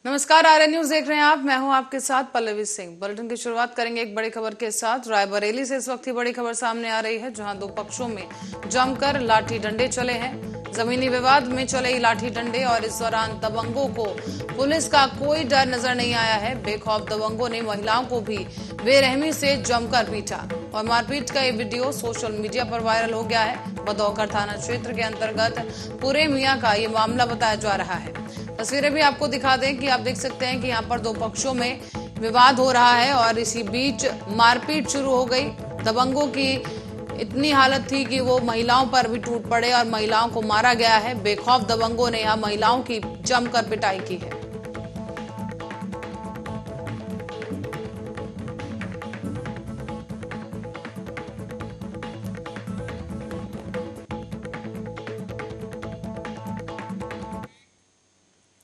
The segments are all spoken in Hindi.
नमस्कार, आर्य न्यूज देख रहे हैं आप। मैं हूं आपके साथ पल्लवी सिंह। बुलेटिन की शुरुआत करेंगे एक बड़ी खबर के साथ। रायबरेली से इस वक्त की बड़ी खबर सामने आ रही है, जहां दो पक्षों में जमकर लाठी डंडे चले हैं। जमीनी विवाद में चले लाठी डंडे और इस दौरान दबंगों को पुलिस का कोई डर नजर नहीं आया है। बेखौफ दबंगों ने महिलाओं को भी बेरहमी से जमकर पीटा और मारपीट का ये वीडियो सोशल मीडिया पर वायरल हो गया है। बदौकर थाना क्षेत्र के अंतर्गत पूरे मियां का ये मामला बताया जा रहा है। तस्वीरें भी आपको दिखा दें कि आप देख सकते हैं कि यहाँ पर दो पक्षों में विवाद हो रहा है और इसी बीच मारपीट शुरू हो गई। दबंगों की इतनी हालत थी कि वो महिलाओं पर भी टूट पड़े और महिलाओं को मारा गया है। बेखौफ दबंगों ने यहाँ महिलाओं की जमकर पिटाई की है।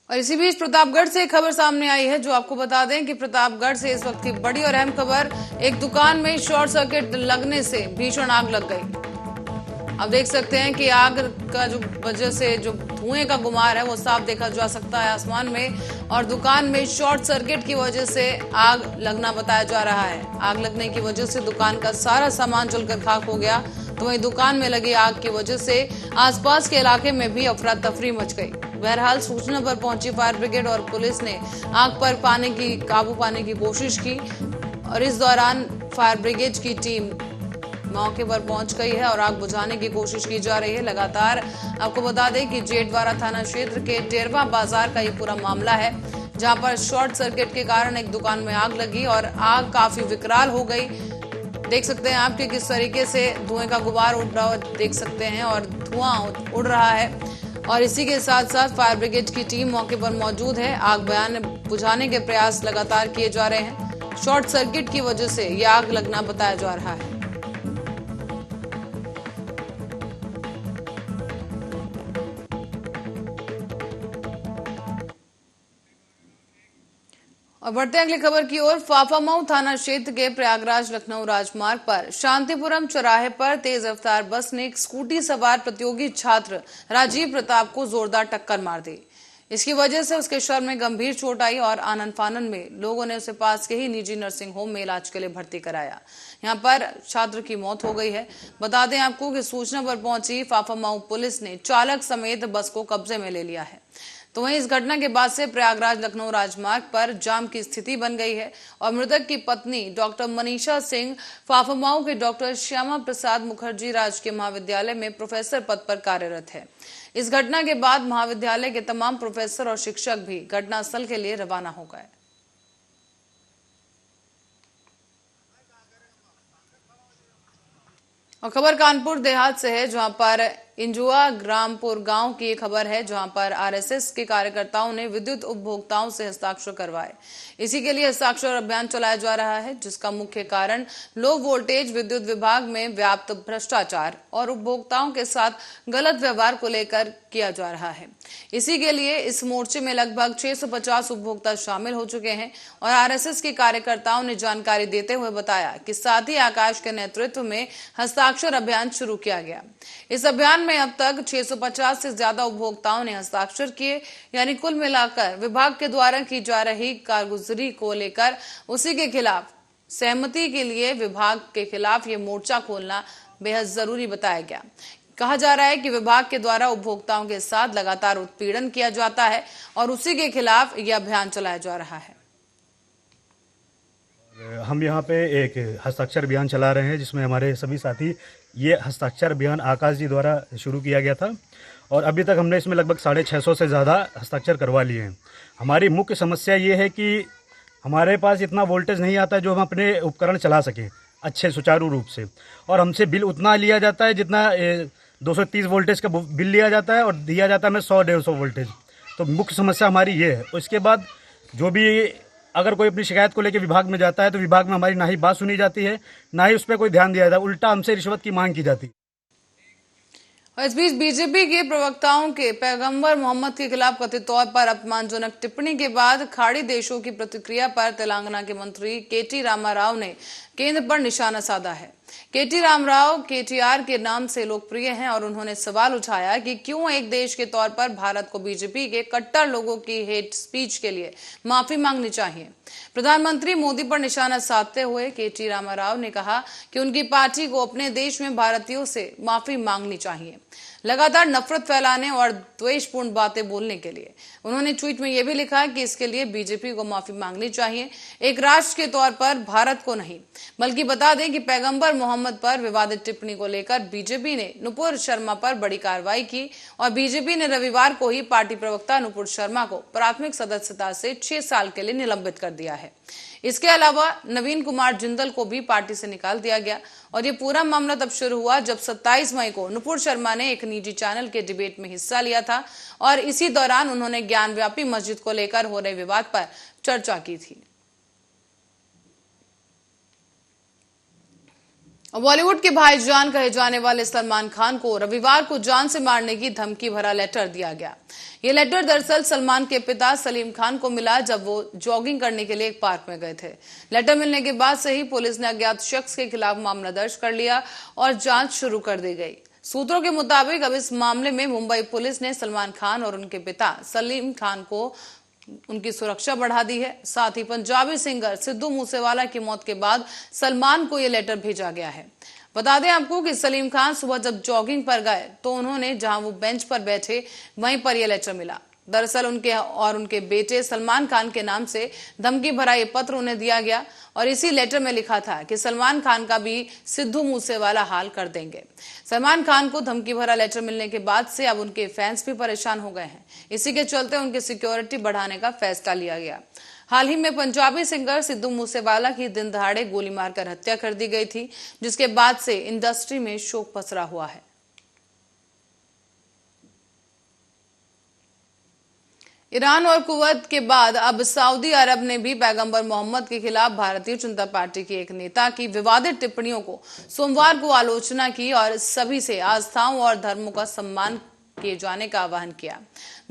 और इसी बीच प्रतापगढ़ से एक खबर सामने आई है, जो आपको बता दें कि प्रतापगढ़ से इस वक्त की बड़ी और अहम खबर। एक दुकान में शॉर्ट सर्किट लगने से भीषण आग लग गई। आप देख सकते हैं कि आग का जो वजह से जो धुएं का गुमार है वो साफ देखा जा सकता है आसमान में, और दुकान में शॉर्ट सर्किट की वजह से आग लगना बताया जा रहा है। आग लगने की वजह से दुकान का सारा सामान जलकर खाक हो गया। तो वहीं दुकान में लगी आग की वजह से आसपास के इलाके में भी अफरा तफरी मच गई। बहरहाल सूचना पर पहुंची फायर ब्रिगेड और पुलिस ने आग पर काबू पाने की कोशिश की और इस दौरान फायर ब्रिगेड की टीम मौके पर पहुंच गई है और आग बुझाने की कोशिश की जा रही है। लगातार आपको बता दें कि जेठवाड़ा थाना क्षेत्र के टेरवा बाजार का ये पूरा मामला है, जहां पर शॉर्ट सर्किट के कारण एक दुकान में आग लगी और आग काफी विकराल हो गई। देख सकते हैं आप कि किस तरीके से धुएं का गुबार उड़ रहा देख सकते हैं और धुआं उड़ रहा है। और इसी के साथ साथ फायर ब्रिगेड की टीम मौके पर मौजूद है। आग बुझाने के प्रयास लगातार किए जा रहे हैं। शॉर्ट सर्किट की वजह से यह आग लगना बताया जा रहा है। और बढ़ते अगली खबर की ओर। फाफामऊ थाना क्षेत्र के प्रयागराज लखनऊ राजमार्ग पर शांतिपुरम चौराहे पर तेज रफ्तार बस ने एक स्कूटी सवार प्रतियोगी छात्र राजीव प्रताप को जोरदार टक्कर मार दी। इसकी वजह से उसके शरीर में गंभीर चोट आई और आनन फानन में लोगों ने उसे पास के ही निजी नर्सिंग होम में इलाज के लिए भर्ती कराया। यहाँ पर छात्र की मौत हो गई है। बता दें आपको कि सूचना पर पहुंची फाफामऊ पुलिस ने चालक समेत बस को कब्जे में ले लिया है। तो वहीं इस घटना के बाद से प्रयागराज लखनऊ राजमार्ग पर जाम की स्थिति बन गई है और मृतक की पत्नी डॉक्टर मनीषा सिंह फाफामऊ के डॉक्टर श्यामा प्रसाद मुखर्जी राजकीय महाविद्यालय में प्रोफेसर पद पर कार्यरत है। इस घटना के बाद महाविद्यालय के तमाम प्रोफेसर और शिक्षक भी घटनास्थल के लिए रवाना हो गए। और खबर कानपुर देहात से है, जहां पर इंजुआ ग्रामपुर गांव की एक खबर है, जहां पर आरएसएस के कार्यकर्ताओं ने विद्युत उपभोक्ताओं से हस्ताक्षर करवाए। इसी के लिए हस्ताक्षर अभियान चलाया जा रहा है, जिसका मुख्य कारण लो वोल्टेज विद्युत विभाग में व्याप्त भ्रष्टाचार और उपभोक्ताओं के साथ गलत व्यवहार को लेकर किया जा रहा है। इसी के लिए इस मोर्चे में लगभग 650 उपभोक्ता शामिल हो चुके हैं और आरएसएस के कार्यकर्ताओं ने जानकारी देते हुए बताया कि साथी आकाश के नेतृत्व में हस्ताक्षर अभियान शुरू किया गया। इस अभियान में अब तक 650 से ज्यादा उपभोक्ताओं ने हस्ताक्षर किए, यानी कुल मिलाकर विभाग के द्वारा की जा रही कारगुजारी को लेकर उसी के खिलाफ सहमति के लिए विभाग के खिलाफ ये मोर्चा खोलना बेहद जरूरी बताया गया। कहा जा रहा है कि विभाग के द्वारा उपभोक्ताओं के साथ लगातार उत्पीड़न किया जाता है और उसी के खिलाफ यह अभियान चलाया जा रहा है। हम यहाँ पे एक हस्ताक्षर अभियान चला रहे हैं, जिसमें हमारे सभी साथी, ये हस्ताक्षर अभियान आकाश जी द्वारा शुरू किया गया था और अभी तक हमने इसमें लगभग 650 से ज़्यादा हस्ताक्षर करवा लिए हैं। हमारी मुख्य समस्या ये है कि हमारे पास इतना वोल्टेज नहीं आता है जो हम अपने उपकरण चला सकें अच्छे सुचारू रूप से, और हमसे बिल उतना लिया जाता है जितना 230 वोल्टेज का बिल लिया जाता है और दिया जाता है हमें 100-150 वोल्टेज। तो मुख्य समस्या हमारी ये है। उसके बाद जो भी अगर कोई अपनी शिकायत को लेकर विभाग में जाता है तो विभाग में हमारी ना ही बात सुनी जाती है, ना ही उस पर कोई ध्यान दिया जाता है, उल्टा हमसे रिश्वत की मांग की जाती है। और इस बीच बीजेपी के प्रवक्ताओं के पैगंबर मोहम्मद के खिलाफ कथित तौर पर अपमानजनक टिप्पणी के बाद खाड़ी देशों की प्रतिक्रिया पर तेलंगाना के मंत्री केटी रामाराव ने केंद्र पर निशाना साधा है। केटी रामाराव केटीआर के नाम से लोकप्रिय हैं और उन्होंने सवाल उठाया कि क्यों एक देश के तौर पर भारत को बीजेपी के कट्टर लोगों की हेट स्पीच के लिए माफी मांगनी चाहिए। प्रधानमंत्री मोदी पर निशाना साधते हुए केटी रामाराव ने कहा कि उनकी पार्टी को अपने देश में भारतीयों से माफी मांगनी चाहिए, लगातार नफरत फैलाने और द्वेषपूर्ण बातें बोलने के लिए। उन्होंने ट्वीट में यह भी लिखा कि इसके लिए बीजेपी को माफी मांगनी चाहिए, एक राष्ट्र के तौर पर भारत को नहीं। बल्कि बता दें कि पैगंबर मोहम्मद पर विवादित टिप्पणी को लेकर बीजेपी ने नुपुर शर्मा पर बड़ी कार्रवाई की और बीजेपी ने रविवार को ही पार्टी प्रवक्ता नुपुर शर्मा को प्राथमिक सदस्यता से 6 साल के लिए निलंबित कर दिया है। इसके अलावा नवीन कुमार जिंदल को भी पार्टी से निकाल दिया गया और ये पूरा मामला तब शुरू हुआ जब 27 मई को नुपुर शर्मा ने एक निजी चैनल के डिबेट में हिस्सा लिया था और इसी दौरान उन्होंने ज्ञानव्यापी मस्जिद को लेकर हो रहे विवाद पर चर्चा की थी। बॉलीवुड के भाईजान कहे जाने वाले सलमान खान को रविवार को जान से मारने की धमकी भरा लेटर दिया गया। ये लेटर दरअसल सलमान के पिता सलीम खान को मिला जब वो जॉगिंग करने के लिए एक पार्क में गए थे। लेटर मिलने के बाद से ही पुलिस ने अज्ञात शख्स के खिलाफ मामला दर्ज कर लिया और जांच शुरू कर दी गई। सूत्रों के मुताबिक अब इस मामले में मुंबई पुलिस ने सलमान खान और उनके पिता सलीम खान को उनकी सुरक्षा बढ़ा दी है। साथ ही पंजाबी सिंगर सिद्धू मूसेवाला की मौत के बाद सलमान को यह लेटर भेजा गया है। बता दें आपको कि सलीम खान सुबह जब जॉगिंग पर गए तो उन्होंने जहां वो बेंच पर बैठे वहीं पर यह लेटर मिला। दरअसल उनके और उनके बेटे सलमान खान के नाम से धमकी भरा ये पत्र उन्हें दिया गया और इसी लेटर में लिखा था कि सलमान खान का भी सिद्धू मूसेवाला हाल कर देंगे। सलमान खान को धमकी भरा लेटर मिलने के बाद से अब उनके फैंस भी परेशान हो गए हैं। इसी के चलते उनकी सिक्योरिटी बढ़ाने का फैसला लिया गया। हाल ही में पंजाबी सिंगर सिद्धू मूसेवाला की दिन दहाड़े गोली मारकर हत्या कर दी गई थी, जिसके बाद से इंडस्ट्री में शोक पसरा हुआ है। ईरान और कुवैत के बाद अब सऊदी अरब ने भी पैगंबर मोहम्मद के खिलाफ भारतीय जनता पार्टी के एक नेता की विवादित टिप्पणियों को सोमवार को आलोचना की और सभी से आस्थाओं और धर्मों का सम्मान किए जाने का आह्वान किया।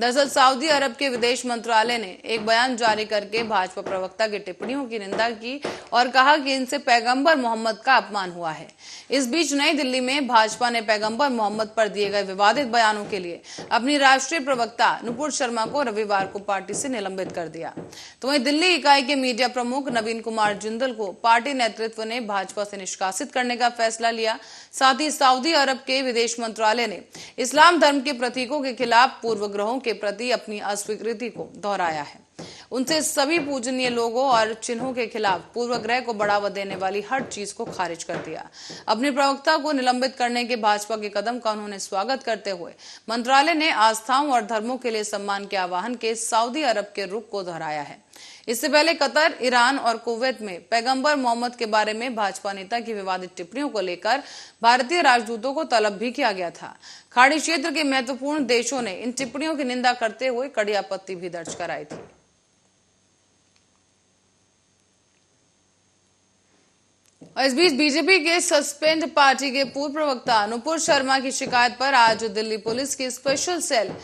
दरअसल सऊदी अरब के विदेश मंत्रालय ने एक बयान जारी करके भाजपा प्रवक्ता की टिप्पणियों की निंदा की और कहा कि इनसे पैगंबर मोहम्मद का अपमान हुआ है। इस बीच नई दिल्ली में भाजपा ने पैगंबर मोहम्मद पर दिए गए विवादित बयानों के लिए अपनी राष्ट्रीय प्रवक्ता नुपुर शर्मा को रविवार को पार्टी से निलंबित कर दिया। तो वहीं दिल्ली इकाई के मीडिया प्रमुख नवीन कुमार जिंदल को पार्टी नेतृत्व ने भाजपा से निष्कासित करने का फैसला लिया। साथ ही सऊदी अरब के विदेश मंत्रालय ने इस्लाम धर्म के प्रतीकों के खिलाफ पूर्वग्रहों के प्रति अपनी अस्वीकृति को दोहराया है। उनसे सभी पूजनीय लोगों और चिन्हों के खिलाफ पूर्वग्रह को बढ़ावा देने वाली हर चीज को खारिज कर दिया। अपने प्रवक्ता को निलंबित करने के भाजपा के कदम का उन्होंने स्वागत करते हुए मंत्रालय ने आस्थाओं और धर्मों के लिए सम्मान के आह्वान के सऊदी अरब के रुख को दोहराया है। इससे पहले कतर, ईरान और कुवैत में पैगंबर मोहम्मद के बारे में भाजपा नेता की विवादित टिप्पणियों को लेकर भारतीय राजदूतों को तलब भी किया गया था। खाड़ी क्षेत्र के महत्वपूर्ण देशों ने इन टिप्पणियों की निंदा करते हुए कड़ी आपत्ति भी दर्ज कराई थी। और इस बीच बीजेपी के सस्पेंड पार्टी के पूर्व प्रवक्ता नुपुर शर्मा की शिकायत पर आज दिल्ली पुलिस की स्पेशल सेल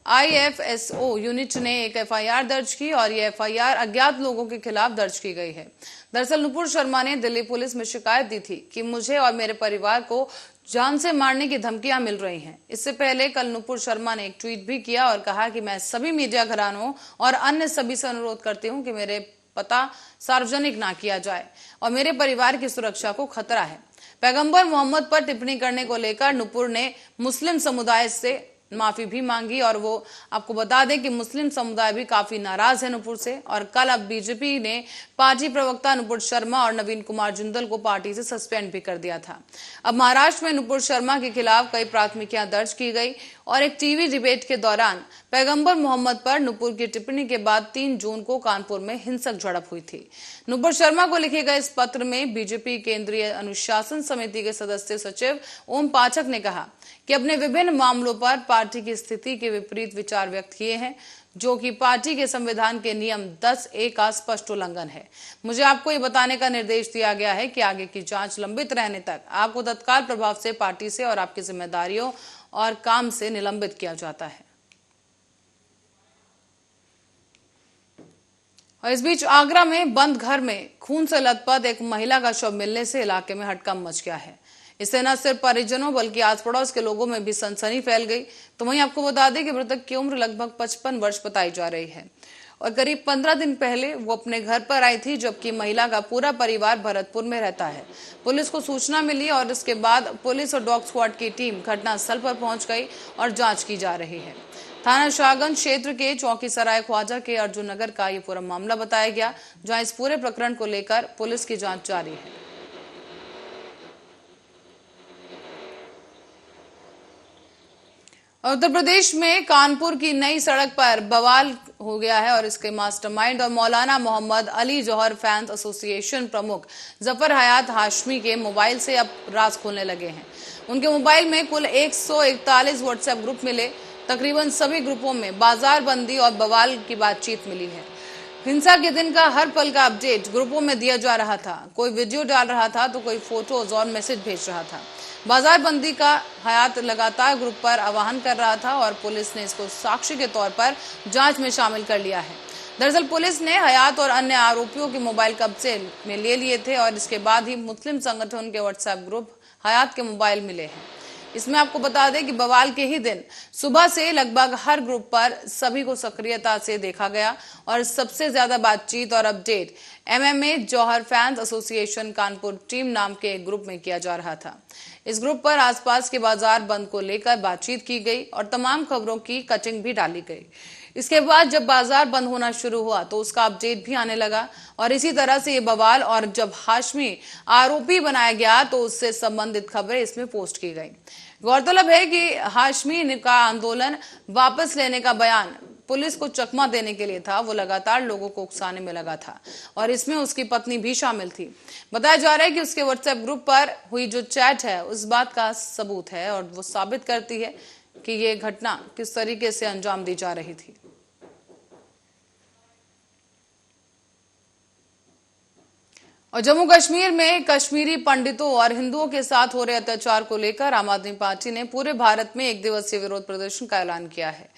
IFSO यूनिट ने एक FIR दर्ज की और ये FIR अज्ञात लोगों के खिलाफ दर्ज की गई है। दरअसल नुपुर शर्मा ने दिल्ली पुलिस में शिकायत दी थी कि मुझे और मेरे परिवार को जान से मारने की धमकियां मिल रही हैं। इससे पहले कल नुपुर शर्मा ने एक ट्वीट भी किया और कहा कि मैं सभी मीडिया घरानों और अन्य सभी से अनुरोध करती हूं कि मेरे पता सार्वजनिक ना किया जाए और मेरे परिवार की सुरक्षा को खतरा है। पैगंबर मोहम्मद पर टिप्पणी करने को लेकर नुपुर ने मुस्लिम समुदाय से माफी भी मांगी और वो आपको बता दें कि मुस्लिम समुदाय भी काफी नाराज है नुपुर से। और कल अब बीजेपी ने पार्टी प्रवक्ता नुपुर शर्मा और नवीन कुमार जिंदल को पार्टी से सस्पेंड भी कर दिया था। अब महाराष्ट्र में नुपुर शर्मा के खिलाफ कई प्राथमिकियां दर्ज की गई और एक टीवी डिबेट के दौरान पैगंबर मोहम्मद पर नुपुर की टिप्पणी के बाद 3 जून को कानपुर में हिंसक झड़प हुई थी। नुपुर शर्मा को लिखे गए इस पत्र में बीजेपी केंद्रीय अनुशासन समिति के सदस्य सचिव ओम पाठक ने कहा कि अपने विभिन्न मामलों पर पार्टी की स्थिति के विपरीत विचार व्यक्त किए हैं, जो कि पार्टी के संविधान के नियम 10A का स्पष्ट उल्लंघन है। मुझे आपको ये बताने का निर्देश दिया गया है कि आगे की जांच लंबित रहने तक आपको तत्काल प्रभाव से पार्टी से और आपकी जिम्मेदारियों और काम से निलंबित किया जाता है। और इस बीच आगरा में बंद घर में खून से लथपथ एक महिला का शव मिलने से इलाके में हड़कंप मच गया है। इससे न सिर्फ परिजनों बल्कि आस पड़ोस के लोगों में भी सनसनी फैल गई। तो वहीं आपको बता दें कि मृतक की उम्र लगभग 55 वर्ष बताई जा रही है और करीब 15 दिन पहले वो अपने घर पर आई थी, जबकि महिला का पूरा परिवार भरतपुर में रहता है। पुलिस को सूचना मिली और इसके बाद पुलिस और डॉग स्क्वाड की टीम घटनास्थल पर पहुंच गई और जांच की जा रही है। थाना शाहगंज क्षेत्र के चौकी सराय ख्वाजा के अर्जुन नगर का ये पूरा मामला बताया गया, जहां इस पूरे प्रकरण को लेकर पुलिस की जांच जारी है। उत्तर प्रदेश में कानपुर की नई सड़क पर बवाल हो गया है और इसके मास्टरमाइंड और मौलाना मोहम्मद अली जौहर फैंस एसोसिएशन प्रमुख जफर हयात हाशमी के मोबाइल से अब राज खोलने लगे हैं। उनके मोबाइल में कुल 141 व्हाट्सएप ग्रुप मिले। तकरीबन सभी ग्रुपों में बाजारबंदी और बवाल की बातचीत मिली है। हिंसा के दिन का हर पल का अपडेट ग्रुपों में दिया जा रहा था। कोई वीडियो डाल रहा था तो कोई फोटोज और मैसेज भेज रहा था। बाजारबंदी का हयात लगातार ग्रुप पर आह्वान कर रहा था और पुलिस ने इसको साक्षी के तौर पर जांच में शामिल कर लिया है। दरअसल पुलिस ने हयात और अन्य आरोपियों के मोबाइल कब्जे में ले लिए थे और इसके बाद ही मुस्लिम संगठन के व्हाट्सएप ग्रुप हयात के मोबाइल मिले हैं। इसमें आपको बता दें कि बवाल के ही दिन सुबह से लगभग हर ग्रुप पर सभी को सक्रियता से देखा गया और सबसे ज्यादा बातचीत और अपडेट MMA जौहर फैंस एसोसिएशन कानपुर टीम नाम के एक ग्रुप में किया जा रहा था। इस ग्रुप पर आसपास के बाजार बंद को लेकर बातचीत की गई और तमाम खबरों की कटिंग भी डाली गई। इसके बाद जब बाजार बंद होना शुरू हुआ तो उसका अपडेट भी आने लगा और इसी तरह से ये बवाल और जब हाशमी आरोपी बनाया गया तो उससे संबंधित खबरें इसमें पोस्ट की गई। गौरतलब है कि हाशमी का आंदोलन वापस लेने का बयान पुलिस को चकमा देने के लिए था। वो लगातार लोगों को उकसाने में लगा था और इसमें उसकी पत्नी भी शामिल थी। बताया जा रहा है कि उसके व्हाट्सएप ग्रुप पर हुई जो चैट है उस बात का सबूत है और वो साबित करती है कि ये घटना किस तरीके से अंजाम दी जा रही थी। और जम्मू कश्मीर में कश्मीरी पंडितों और हिंदुओं के साथ हो रहे अत्याचार को लेकर आम आदमी पार्टी ने पूरे भारत में 1 दिवसीय विरोध प्रदर्शन का ऐलान किया है।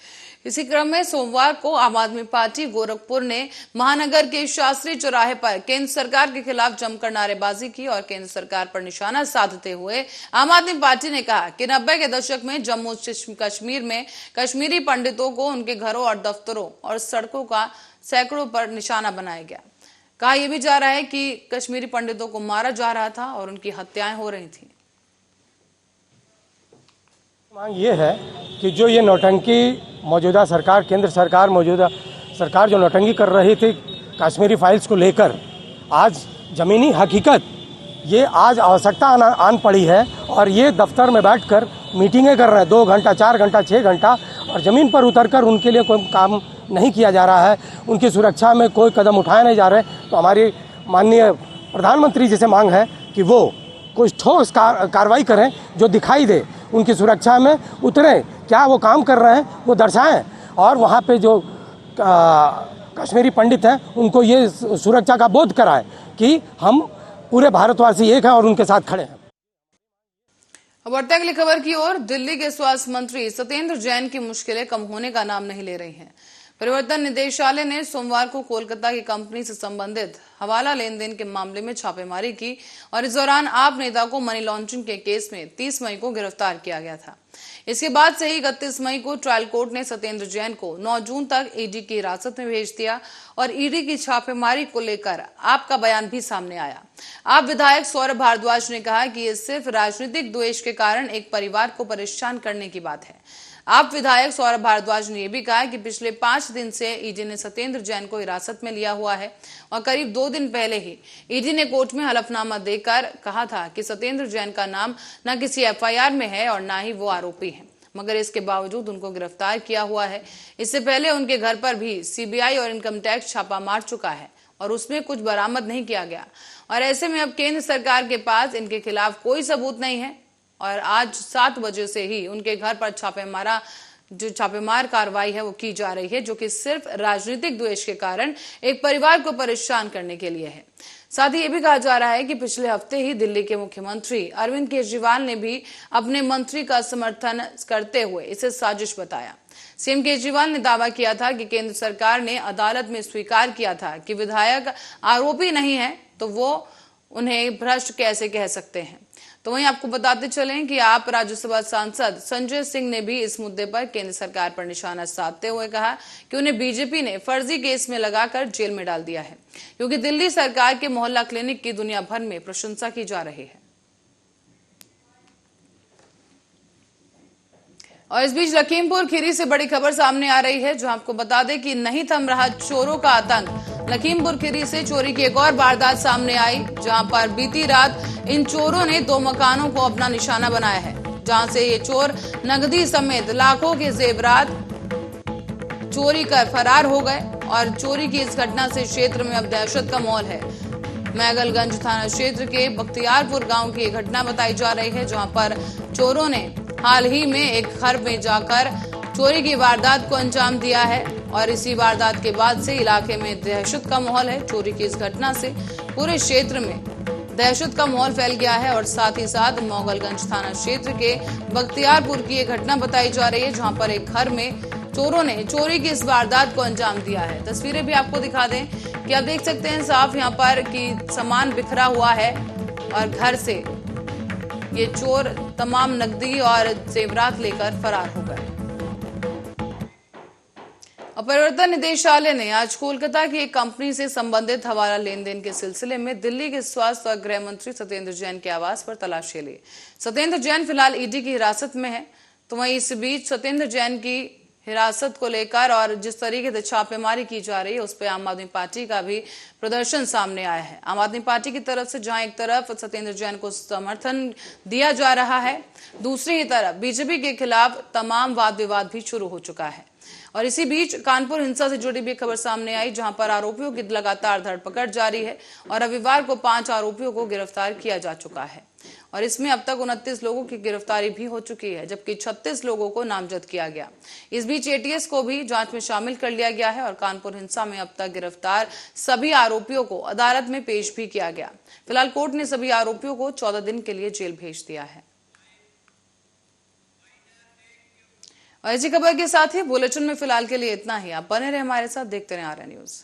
इसी क्रम में सोमवार को आम आदमी पार्टी गोरखपुर ने महानगर के शास्त्री चौराहे पर केंद्र सरकार के खिलाफ जमकर नारेबाजी की और केंद्र सरकार पर निशाना साधते हुए आम आदमी पार्टी ने कहा कि 90 के दशक में जम्मू कश्मीर में कश्मीरी पंडितों को उनके घरों और दफ्तरों और सड़कों का सैकड़ों पर निशाना बनाया गया। कहा यह भी जा रहा है कि कश्मीरी पंडितों को मारा जा रहा था और उनकी हत्याएं हो रही थी। मांग ये है कि जो ये नौटंकी मौजूदा सरकार, केंद्र सरकार, मौजूदा सरकार जो नौटंकी कर रही थी कश्मीरी फाइल्स को लेकर, आज ज़मीनी हकीकत ये आज आवश्यकता आन पड़ी है और ये दफ्तर में बैठकर मीटिंगें कर रहे हैं 2 घंटा, 4 घंटा, 6 घंटा और ज़मीन पर उतरकर उनके लिए कोई काम नहीं किया जा रहा है। उनकी सुरक्षा में कोई कदम उठाए नहीं जा रहे। तो हमारी माननीय प्रधानमंत्री जी से मांग है कि वो कुछ ठोस कार्रवाई करें, जो दिखाई दे, उनकी सुरक्षा में उतरें, क्या वो काम कर रहे हैं वो दर्शाएं और वहाँ पे जो कश्मीरी पंडित हैं उनको ये सुरक्षा का बोध कराएं कि हम पूरे भारतवासी एक हैं और उनके साथ खड़े हैं। बढ़ते अगली खबर की ओर। दिल्ली के स्वास्थ्य मंत्री सत्येंद्र जैन की मुश्किलें कम होने का नाम नहीं ले रही हैं। परिवर्तन निदेशालय ने सोमवार को कोलकाता की कंपनी से संबंधित हवाला लेन देन के मामले में छापेमारी की और इस दौरान आप नेता को मनी लॉन्ड्रिंग के केस में 30 मई को गिरफ्तार किया गया था। इसके बाद से ही 31 मई को ट्रायल कोर्ट ने सत्येंद्र जैन को 9 जून तक ईडी की हिरासत में भेज दिया और ईडी की छापेमारी को लेकर आपका बयान भी सामने आया। आप विधायक सौरभ भारद्वाज ने कहा कि ये सिर्फ राजनीतिक द्वेष के कारण एक परिवार को परेशान करने की बात है। आप विधायक सौरभ भारद्वाज ने यह भी कहा कि पिछले 5 दिन से ईडी ने सत्येंद्र जैन को हिरासत में लिया हुआ है और करीब 2 दिन पहले ही ईडी ने कोर्ट में हलफनामा देकर कहा था कि सत्येंद्र जैन का नाम न किसी FIR में है और न ही वो आरोपी है, मगर इसके बावजूद उनको गिरफ्तार किया हुआ है। इससे पहले उनके घर पर भी CBI और इनकम टैक्स छापा मार चुका है और उसमें कुछ बरामद नहीं किया गया और ऐसे में अब केंद्र सरकार के पास इनके खिलाफ कोई सबूत नहीं है और आज 7 बजे से ही उनके घर पर छापेमार कार्रवाई है वो की जा रही है, जो कि सिर्फ राजनीतिक द्वेष के कारण एक परिवार को परेशान करने के लिए है। साथ ही ये भी कहा जा रहा है कि पिछले हफ्ते ही दिल्ली के मुख्यमंत्री अरविंद केजरीवाल ने भी अपने मंत्री का समर्थन करते हुए इसे साजिश बताया। सीएम केजरीवाल ने दावा किया था कि केंद्र सरकार ने अदालत में स्वीकार किया था कि विधायक आरोपी नहीं है, तो वो उन्हें भ्रष्ट कैसे कह सकते हैं। तो वहीं आपको बताते चलें कि आप राज्यसभा सांसद संजय सिंह ने भी इस मुद्दे पर केंद्र सरकार पर निशाना साधते हुए कहा कि उन्हें बीजेपी ने फर्जी केस में लगाकर जेल में डाल दिया है, क्योंकि दिल्ली सरकार के मोहल्ला क्लिनिक की दुनिया भर में प्रशंसा की जा रही है। और इस बीच लखीमपुर खीरी से बड़ी खबर सामने आ रही है, जो आपको बता दें कि नहीं थम रहा चोरों का आतंक। लखीमपुर खीरी से चोरी की एक और वारदात सामने आई, जहां पर बीती रात इन चोरों ने 2 मकानों को अपना निशाना बनाया है, जहां से ये चोर नकदी समेत लाखों के जेवरात चोरी कर फरार हो गए। और चोरी की इस घटना से क्षेत्र में अब दहशत का माहौल है। मैगलगंज थाना क्षेत्र के बख्तियारपुर गांव की घटना बताई जा रही है, जहां पर चोरों ने हाल ही में एक घर में जाकर चोरी की वारदात को अंजाम दिया है। और इसी वारदात के बाद से इलाके में दहशत का माहौल है। चोरी की इस घटना से पूरे क्षेत्र में दहशत का माहौल फैल गया है। और साथ ही साथ मोगलगंज थाना क्षेत्र के बख्तियारपुर की एक घटना बताई जा रही है, जहां पर एक घर में चोरों ने चोरी की इस वारदात को अंजाम दिया है। तस्वीरें भी आपको दिखा दें कि आप देख सकते हैं साफ यहाँ पर कि सामान बिखरा हुआ है और घर से ये चोर तमाम नकदी और जेवरात लेकर फरार हो गए। प्रवर्तन निदेशालय ने आज कोलकाता की एक कंपनी से संबंधित हवाला लेन देन के सिलसिले में दिल्ली के स्वास्थ्य और गृह मंत्री सत्येंद्र जैन के आवास पर तलाशी ली। सत्येंद्र जैन फिलहाल ईडी की हिरासत में है। तो वहीं इस बीच सत्येंद्र जैन की हिरासत को लेकर और जिस तरीके से छापेमारी की जा रही है, उस पर आम आदमी पार्टी का भी प्रदर्शन सामने आया है। आम आदमी पार्टी की तरफ से जहां एक तरफ सत्येंद्र जैन को समर्थन दिया जा रहा है, दूसरी ही तरफ बीजेपी के खिलाफ तमाम वाद विवाद भी शुरू हो चुका है। और इसी बीच कानपुर हिंसा से जुड़ी भी खबर सामने आई, जहां पर आरोपियों की लगातार धरपकड़ जारी है और रविवार को 5 आरोपियों को गिरफ्तार किया जा चुका है। और इसमें अब तक 29 लोगों की गिरफ्तारी भी हो चुकी है, जबकि 36 लोगों को नामजद किया गया। इस बीच एटीएस को भी जांच में शामिल कर लिया गया है और कानपुर हिंसा में अब तक गिरफ्तार सभी आरोपियों को अदालत में पेश भी किया गया। फिलहाल कोर्ट ने सभी आरोपियों को 14 दिन के लिए जेल भेज दिया है। और इसी खबर के साथ ही बुलेटिन में फिलहाल के लिए इतना ही। आप बने रहे हमारे साथ, देखते रहे आर्या न्यूज।